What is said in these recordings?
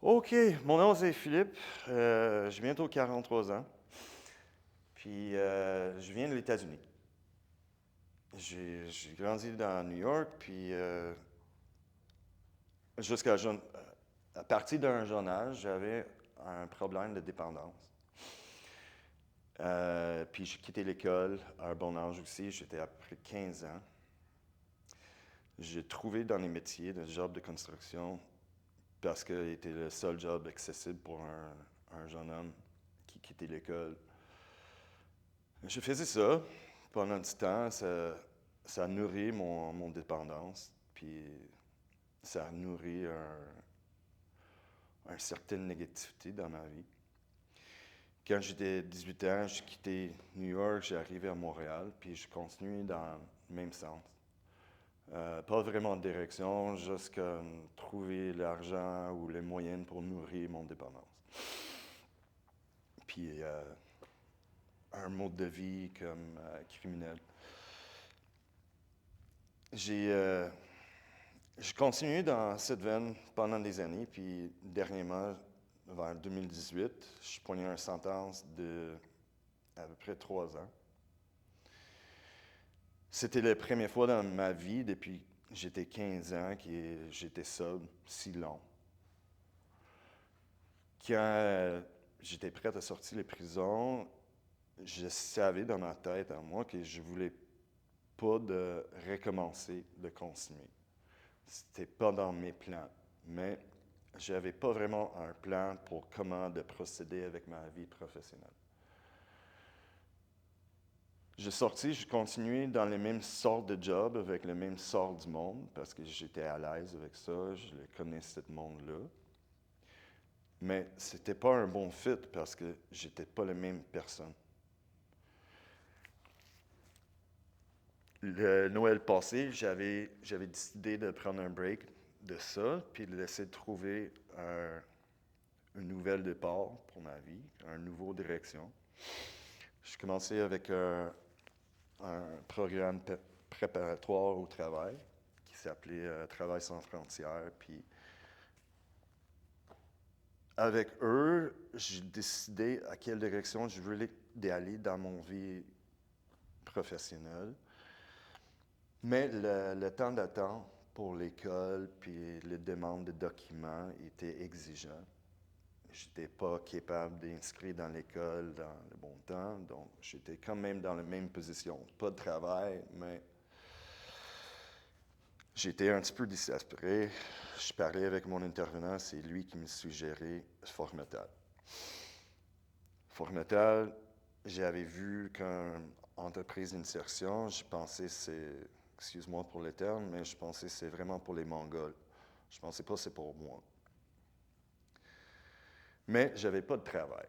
OK, mon nom c'est Philippe. J'ai bientôt 43 ans. Puis je viens de l'États-Unis. J'ai grandi dans New York, puis jusqu'à à partir d'un jeune âge, j'avais un problème de dépendance. Puis j'ai quitté l'école à un bon âge aussi, j'étais après 15 ans. J'ai trouvé dans les métiers de job de construction parce que c'était le seul job accessible pour un jeune homme qui quittait l'école. Je faisais ça pendant du temps, ça a nourri mon dépendance, puis ça a nourri une certaine négativité dans ma vie. Quand j'étais 18 ans, j'ai quitté New York, j'ai arrivé à Montréal, puis je continue dans le même sens. Pas vraiment de direction, juste comme trouver l'argent ou les moyens pour nourrir mon dépendance. Puis un mode de vie comme criminel. J'ai continué dans cette veine pendant des années, puis dernièrement, vers 2018, je prenais une sentence de à peu près 3 ans. C'était la première fois dans ma vie depuis que j'étais 15 ans que j'étais sobre si long. Quand j'étais prêt à sortir de prison, je savais dans ma tête à moi que je voulais pas de recommencer de consommer. C'était pas dans mes plans, mais j'avais pas vraiment un plan pour comment de procéder avec ma vie professionnelle. J'ai sorti, j'ai continué dans les mêmes sortes de jobs avec le même sort du monde parce que j'étais à l'aise avec ça, je le connaissais ce monde-là. Mais c'était pas un bon fit parce que j'étais pas la même personne. Le Noël passé, j'avais décidé de prendre un break de ça, puis de laisser trouver une nouvelle départ pour ma vie, une nouvelle direction. Je commençais avec un programme préparatoire au travail qui s'appelait Travail sans frontières. Puis avec eux, j'ai décidé à quelle direction je voulais aller dans mon vie professionnelle. Mais le temps d'attente pour l'école puis les demandes de documents étaient exigeants. Je n'étais pas capable d'inscrire dans l'école dans le bon temps, donc j'étais quand même dans la même position. Pas de travail, mais j'étais un petit peu désespéré. Je parlais avec mon intervenant, c'est lui qui me suggérait Formetal. Formetal, j'avais vu qu'une entreprise d'insertion, je pensais c'est, excuse-moi pour le terme, mais je pensais c'est vraiment pour les Mongols. Je pensais pas c'est pour moi. Mais j'avais pas de travail.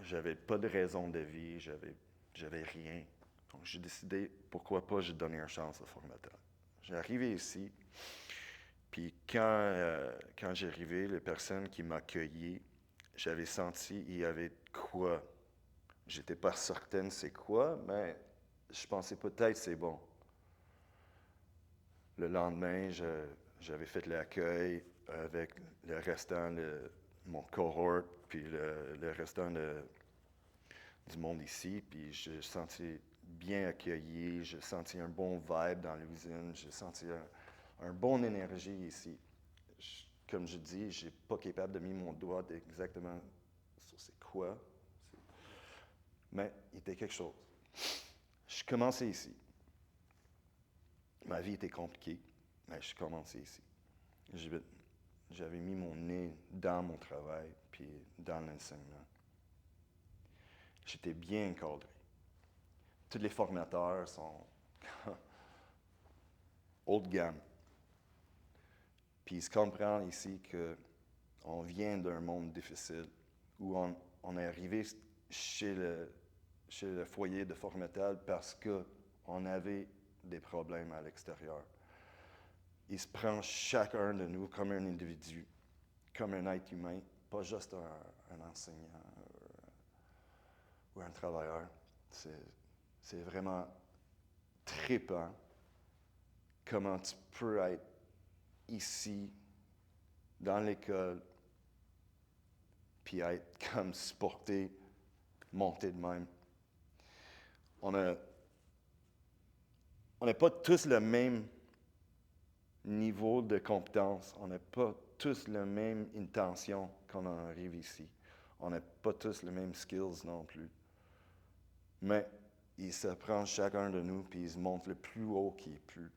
J'avais pas de raison de vie, j'avais rien. Donc j'ai décidé, pourquoi pas, je donnais une chance à Formetal. J'ai arrivé ici, puis quand j'ai arrivé, les personnes qui m'accueillaient, j'avais senti il y avait quoi. J'étais pas certaine c'est quoi, mais je pensais peut-être c'est bon. Le lendemain, j'avais fait l'accueil avec le restant de mon cohort, puis le restant du monde ici, puis je senti bien accueilli, j'ai senti un bon vibe dans l'usine, j'ai senti un bon énergie ici. Comme je dis, je n'ai pas capable de mettre mon doigt exactement sur c'est quoi, mais il était quelque chose. Je commençais ici. Ma vie était compliquée, mais je commençais ici. J'avais mis mon nez dans mon travail, puis dans l'enseignement. J'étais bien encadré. Tous les formateurs sont haut de gamme. Puis ils se comprennent ici qu'on vient d'un monde difficile, où on est arrivé chez le foyer de Formetal parce qu'on avait des problèmes à l'extérieur. Il se prend chacun de nous comme un individu, comme un être humain, pas juste un enseignant ou un travailleur. C'est vraiment trippant comment tu peux être ici, dans l'école, puis être comme supporté, monté de même. On n'a pas tous le même niveau de compétence. On n'a pas tous la même intention quand on arrive ici. On n'a pas tous les mêmes skills non plus. Mais il se prend chacun de nous puis il se montre le plus haut qu'il peut.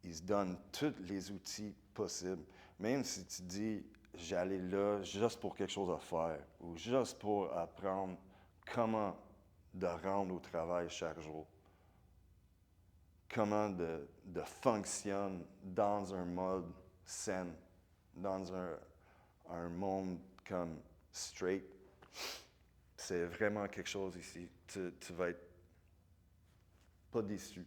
Il se donne tous les outils possibles. Même si tu dis, j'allais là juste pour quelque chose à faire ou juste pour apprendre comment de rendre au travail chaque jour. Comment de fonctionner dans un mode sain, dans un monde comme straight. C'est vraiment quelque chose ici. Tu vas être pas déçu.